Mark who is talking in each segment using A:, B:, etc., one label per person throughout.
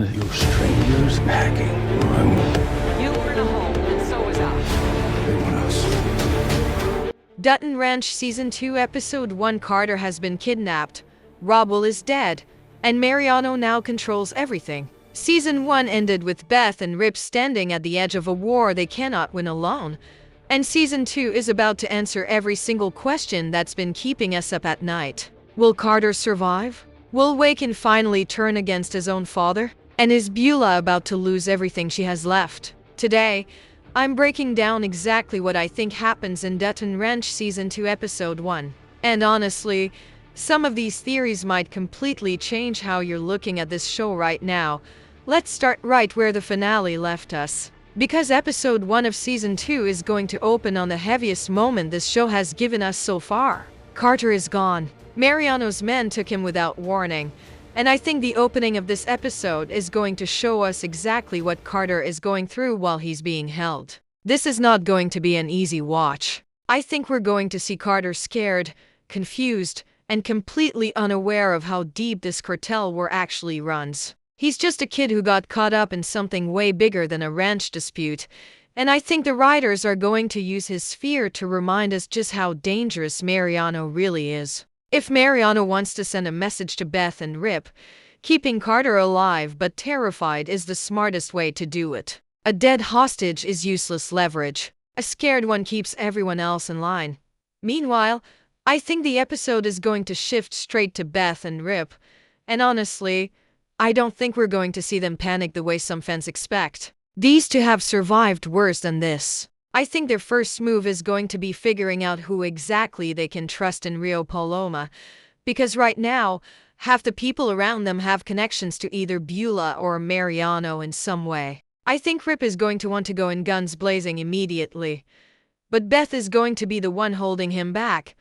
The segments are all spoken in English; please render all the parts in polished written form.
A: You strangers packing.
B: You were in a home, and so was I.
A: They want us.
C: Dutton Ranch Season 2 Episode 1. Carter has been kidnapped, Robwell is dead, and Mariano now controls everything. Season 1 ended with Beth and Rip standing at the edge of a war they cannot win alone. And Season 2 is about to answer every single question that's been keeping us up at night. Will Carter survive? Will Waken finally turn against his own father? And is Beulah about to lose everything she has left? Today, I'm breaking down exactly what I think happens in Dutton Ranch Season 2 Episode 1. And honestly, some of these theories might completely change how you're looking at this show right now. Let's start right where the finale left us. Because Episode 1 of Season 2 is going to open on the heaviest moment this show has given us so far. Carter is gone. Mariano's men took him without warning. And I think the opening of this episode is going to show us exactly what Carter is going through while he's being held. This is not going to be an easy watch. I think we're going to see Carter scared, confused, and completely unaware of how deep this cartel war actually runs. He's just a kid who got caught up in something way bigger than a ranch dispute, and I think the writers are going to use his fear to remind us just how dangerous Mariano really is. If Mariano wants to send a message to Beth and Rip, keeping Carter alive but terrified is the smartest way to do it. A dead hostage is useless leverage. A scared one keeps everyone else in line. Meanwhile, I think the episode is going to shift straight to Beth and Rip, and honestly, I don't think we're going to see them panic the way some fans expect. These two have survived worse than this. I think their first move is going to be figuring out who exactly they can trust in Rio Paloma, because right now, half the people around them have connections to either Beulah or Mariano in some way. I think Rip is going to want to go in guns blazing immediately, but Beth is going to be the one holding him back,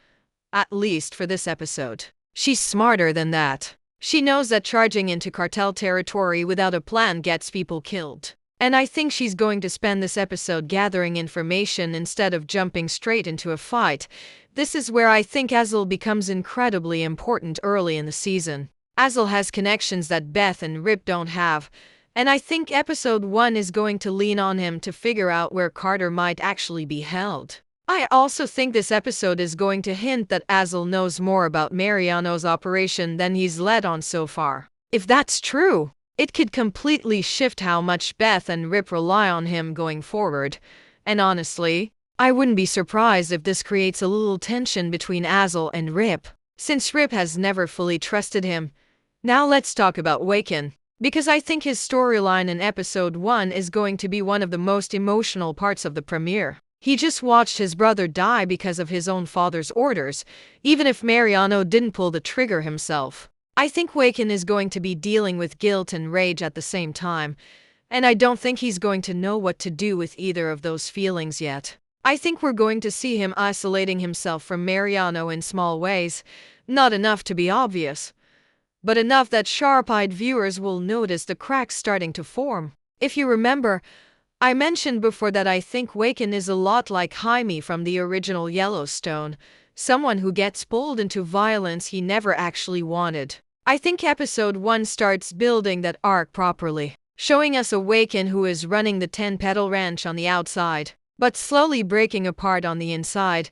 C: at least for this episode. She's smarter than that. She knows that charging into cartel territory without a plan gets people killed. And I think she's going to spend this episode gathering information instead of jumping straight into a fight. This is where I think Azel becomes incredibly important early in the season. Azel has connections that Beth and Rip don't have, and I think Episode 1 is going to lean on him to figure out where Carter might actually be held. I also think this episode is going to hint that Azel knows more about Mariano's operation than he's let on so far. If that's true, it could completely shift how much Beth and Rip rely on him going forward. And honestly, I wouldn't be surprised if this creates a little tension between Azel and Rip, since Rip has never fully trusted him. Now let's talk about Waken, because I think his storyline in Episode 1 is going to be one of the most emotional parts of the premiere. He just watched his brother die because of his own father's orders, even if Mariano didn't pull the trigger himself. I think Waken is going to be dealing with guilt and rage at the same time, and I don't think he's going to know what to do with either of those feelings yet. I think we're going to see him isolating himself from Mariano in small ways, not enough to be obvious, but enough that sharp-eyed viewers will notice the cracks starting to form. If you remember, I mentioned before that I think Waken is a lot like Jaime from the original Yellowstone, someone who gets pulled into violence he never actually wanted. I think Episode 1 starts building that arc properly, showing us a Waken who is running the 10-petal ranch on the outside, but slowly breaking apart on the inside.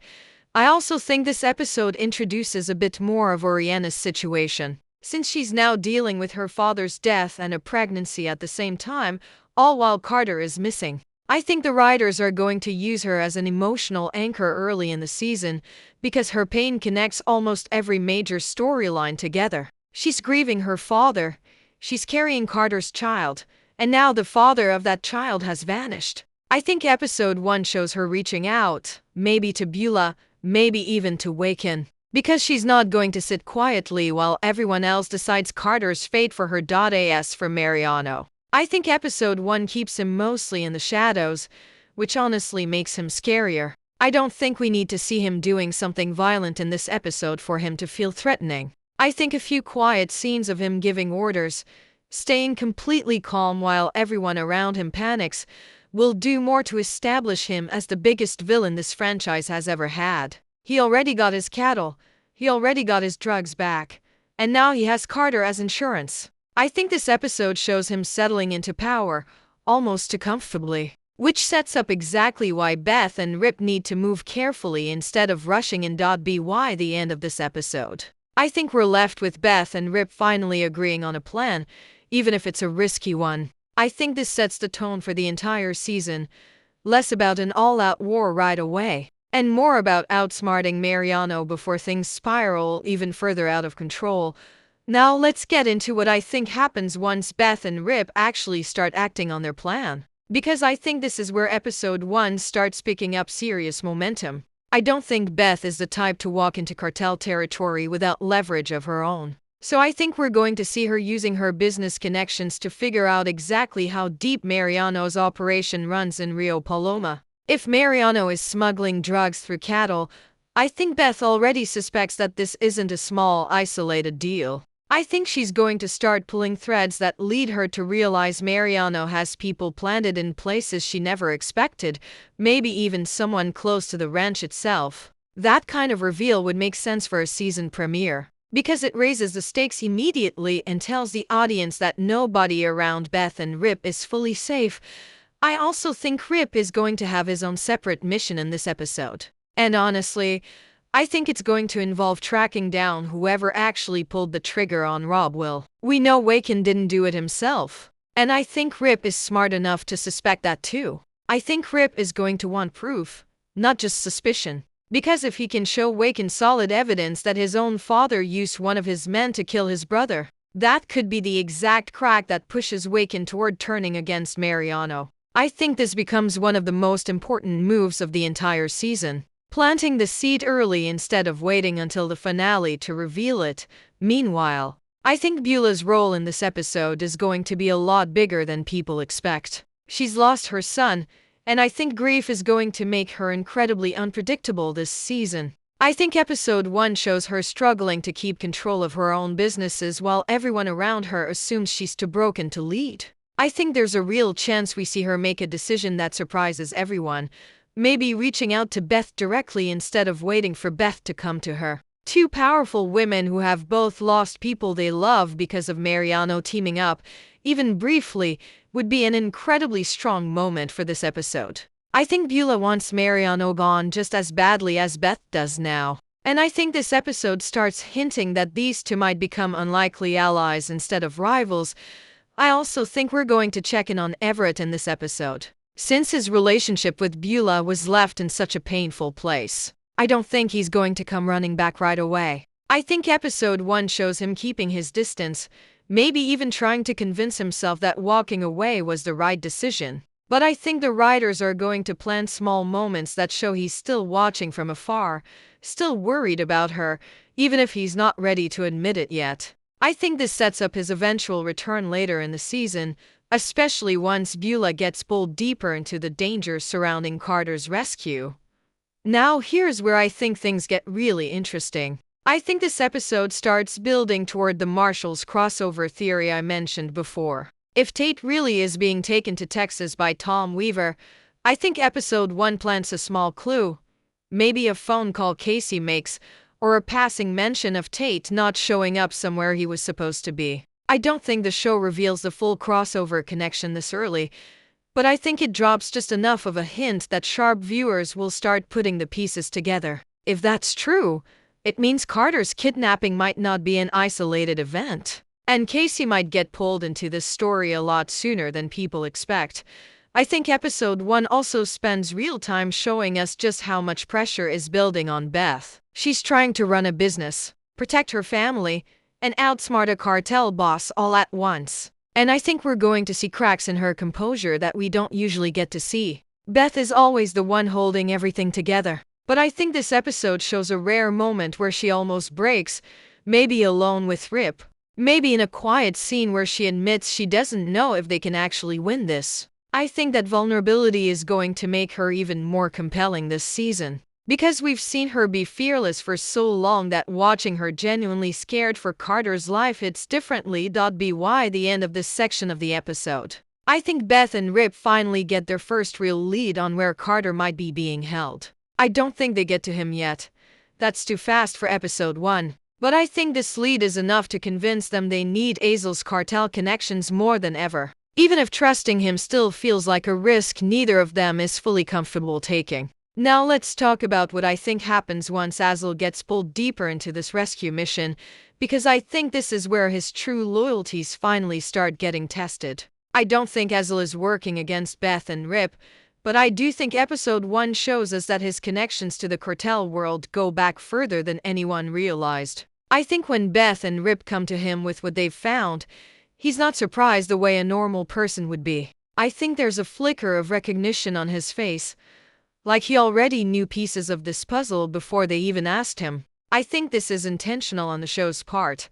C: I also think this episode introduces a bit more of Oriana's situation, since she's now dealing with her father's death and a pregnancy at the same time, all while Carter is missing. I think the writers are going to use her as an emotional anchor early in the season, because her pain connects almost every major storyline together. She's grieving her father, she's carrying Carter's child, and now the father of that child has vanished. I think Episode 1 shows her reaching out, maybe to Beulah, maybe even to Waken, because she's not going to sit quietly while everyone else decides Carter's fate for her. As for Mariano, I think Episode 1 keeps him mostly in the shadows, which honestly makes him scarier. I don't think we need to see him doing something violent in this episode for him to feel threatening. I think a few quiet scenes of him giving orders, staying completely calm while everyone around him panics, will do more to establish him as the biggest villain this franchise has ever had. He already got his cattle, he already got his drugs back, and now he has Carter as insurance. I think this episode shows him settling into power, almost too comfortably, which sets up exactly why Beth and Rip need to move carefully instead of rushing in. By the end of this episode, I think we're left with Beth and Rip finally agreeing on a plan, even if it's a risky one. I think this sets the tone for the entire season, less about an all-out war right away, and more about outsmarting Mariano before things spiral even further out of control. Now let's get into what I think happens once Beth and Rip actually start acting on their plan, because I think this is where episode 1 starts picking up serious momentum. I don't think Beth is the type to walk into cartel territory without leverage of her own. So I think we're going to see her using her business connections to figure out exactly how deep Mariano's operation runs in Rio Paloma. If Mariano is smuggling drugs through cattle, I think Beth already suspects that this isn't a small, isolated deal. I think she's going to start pulling threads that lead her to realize Mariano has people planted in places she never expected, maybe even someone close to the ranch itself. That kind of reveal would make sense for a season premiere, because it raises the stakes immediately and tells the audience that nobody around Beth and Rip is fully safe. I also think Rip is going to have his own separate mission in this episode. And honestly, I think it's going to involve tracking down whoever actually pulled the trigger on Rob Will. We know Waken didn't do it himself, and I think Rip is smart enough to suspect that too. I think Rip is going to want proof, not just suspicion, because if he can show Waken solid evidence that his own father used one of his men to kill his brother, that could be the exact crack that pushes Waken toward turning against Mariano. I think this becomes one of the most important moves of the entire season, planting the seed early instead of waiting until the finale to reveal it. Meanwhile, I think Beulah's role in this episode is going to be a lot bigger than people expect. She's lost her son, and I think grief is going to make her incredibly unpredictable this season. I think episode 1 shows her struggling to keep control of her own businesses while everyone around her assumes she's too broken to lead. I think there's a real chance we see her make a decision that surprises everyone, maybe reaching out to Beth directly instead of waiting for Beth to come to her. Two powerful women who have both lost people they love because of Mariano teaming up, even briefly, would be an incredibly strong moment for this episode. I think Beulah wants Mariano gone just as badly as Beth does now. And I think this episode starts hinting that these two might become unlikely allies instead of rivals. I also think we're going to check in on Everett in this episode, since his relationship with Beulah was left in such a painful place. I don't think he's going to come running back right away. I think episode 1 shows him keeping his distance, maybe even trying to convince himself that walking away was the right decision. But I think the writers are going to plant small moments that show he's still watching from afar, still worried about her, even if he's not ready to admit it yet. I think this sets up his eventual return later in the season, especially once Beulah gets pulled deeper into the dangers surrounding Carter's rescue. Now here's where I think things get really interesting. I think this episode starts building toward the Marshalls crossover theory I mentioned before. If Tate really is being taken to Texas by Tom Weaver, I think episode 1 plants a small clue. Maybe a phone call Casey makes, or a passing mention of Tate not showing up somewhere he was supposed to be. I don't think the show reveals the full crossover connection this early, but I think it drops just enough of a hint that sharp viewers will start putting the pieces together. If that's true, it means Carter's kidnapping might not be an isolated event, and Casey might get pulled into this story a lot sooner than people expect. I think episode 1 also spends real time showing us just how much pressure is building on Beth. She's trying to run a business, protect her family, and outsmart a cartel boss all at once. And I think we're going to see cracks in her composure that we don't usually get to see. Beth is always the one holding everything together, but I think this episode shows a rare moment where she almost breaks, maybe alone with Rip, maybe in a quiet scene where she admits she doesn't know if they can actually win this. I think that vulnerability is going to make her even more compelling this season, because we've seen her be fearless for so long that watching her genuinely scared for Carter's life hits differently. By the end of this section of the episode, I think Beth and Rip finally get their first real lead on where Carter might be being held. I don't think they get to him yet. That's too fast for episode 1. But I think this lead is enough to convince them they need Azel's cartel connections more than ever. Even if trusting him still feels like a risk neither of them is fully comfortable taking. Now let's talk about what I think happens once Azel gets pulled deeper into this rescue mission, because I think this is where his true loyalties finally start getting tested. I don't think Azel is working against Beth and Rip, but I do think episode 1 shows us that his connections to the cartel world go back further than anyone realized. I think when Beth and Rip come to him with what they've found, he's not surprised the way a normal person would be. I think there's a flicker of recognition on his face, like he already knew pieces of this puzzle before they even asked him. I think this is intentional on the show's part,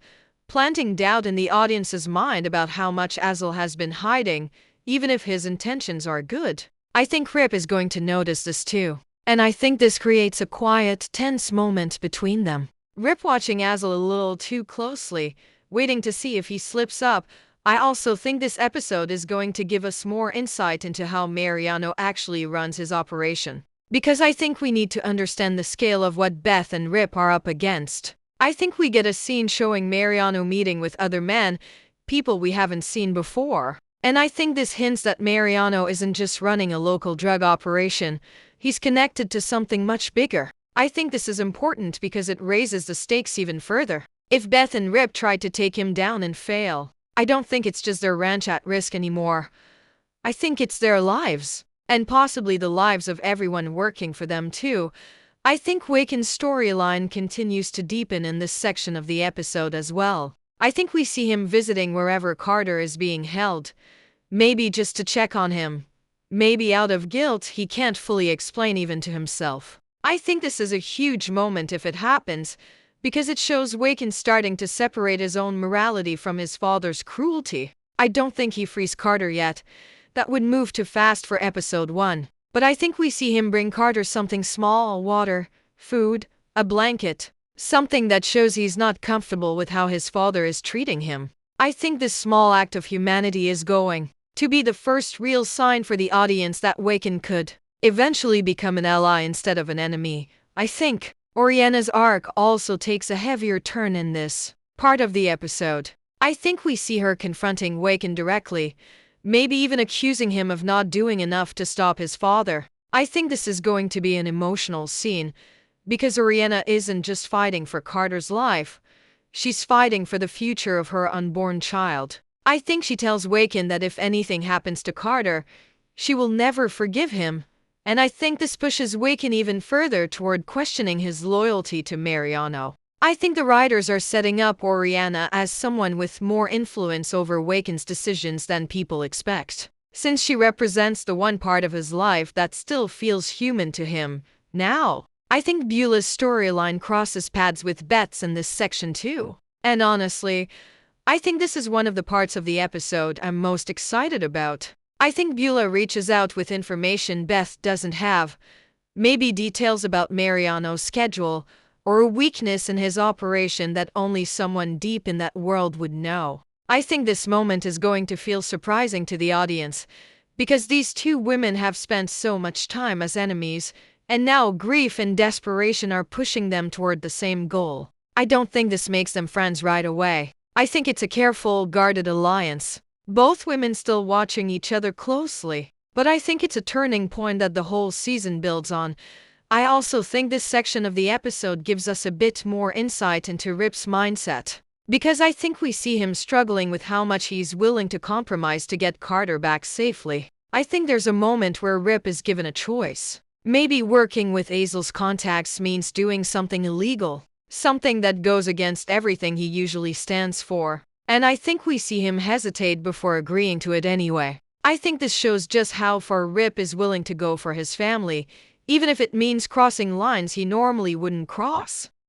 C: planting doubt in the audience's mind about how much Azel has been hiding, even if his intentions are good. I think Rip is going to notice this too, and I think this creates a quiet, tense moment between them. Rip watching Azel a little too closely, waiting to see if he slips up. I also think this episode is going to give us more insight into how Mariano actually runs his operation, because I think we need to understand the scale of what Beth and Rip are up against. I think we get a scene showing Mariano meeting with other men, people we haven't seen before. And I think this hints that Mariano isn't just running a local drug operation, he's connected to something much bigger. I think this is important because it raises the stakes even further. If Beth and Rip try to take him down and fail, I don't think it's just their ranch at risk anymore. I think it's their lives, and possibly the lives of everyone working for them too. I think Waken's storyline continues to deepen in this section of the episode as well. I think we see him visiting wherever Carter is being held, maybe just to check on him, maybe out of guilt he can't fully explain even to himself. I think this is a huge moment if it happens, because it shows Waken starting to separate his own morality from his father's cruelty. I don't think he frees Carter yet. That would move too fast for episode 1. But I think we see him bring Carter something small, water, food, a blanket, something that shows he's not comfortable with how his father is treating him. I think this small act of humanity is going to be the first real sign for the audience that Waken could eventually become an ally instead of an enemy. I think Oriana's arc also takes a heavier turn in this part of the episode. I think we see her confronting Waken directly, maybe even accusing him of not doing enough to stop his father. I think this is going to be an emotional scene, because Oriana isn't just fighting for Carter's life, she's fighting for the future of her unborn child. I think she tells Waken that if anything happens to Carter, she will never forgive him, and I think this pushes Waken even further toward questioning his loyalty to Mariano. I think the writers are setting up Oriana as someone with more influence over Waken's decisions than people expect, since she represents the one part of his life that still feels human to him. Now, I think Beulah's storyline crosses paths with Beth's in this section too. And honestly, I think this is one of the parts of the episode I'm most excited about. I think Beulah reaches out with information Beth doesn't have, maybe details about Mariano's schedule, or a weakness in his operation that only someone deep in that world would know. I think this moment is going to feel surprising to the audience, because these two women have spent so much time as enemies, and now grief and desperation are pushing them toward the same goal. I don't think this makes them friends right away. I think it's a careful, guarded alliance, both women still watching each other closely. But I think it's a turning point that the whole season builds on. I also think this section of the episode gives us a bit more insight into Rip's mindset, because I think we see him struggling with how much he's willing to compromise to get Carter back safely. I think there's a moment where Rip is given a choice. Maybe working with Azel's contacts means doing something illegal, something that goes against everything he usually stands for. And I think we see him hesitate before agreeing to it anyway. I think this shows just how far Rip is willing to go for his family, even if it means crossing lines he normally wouldn't cross.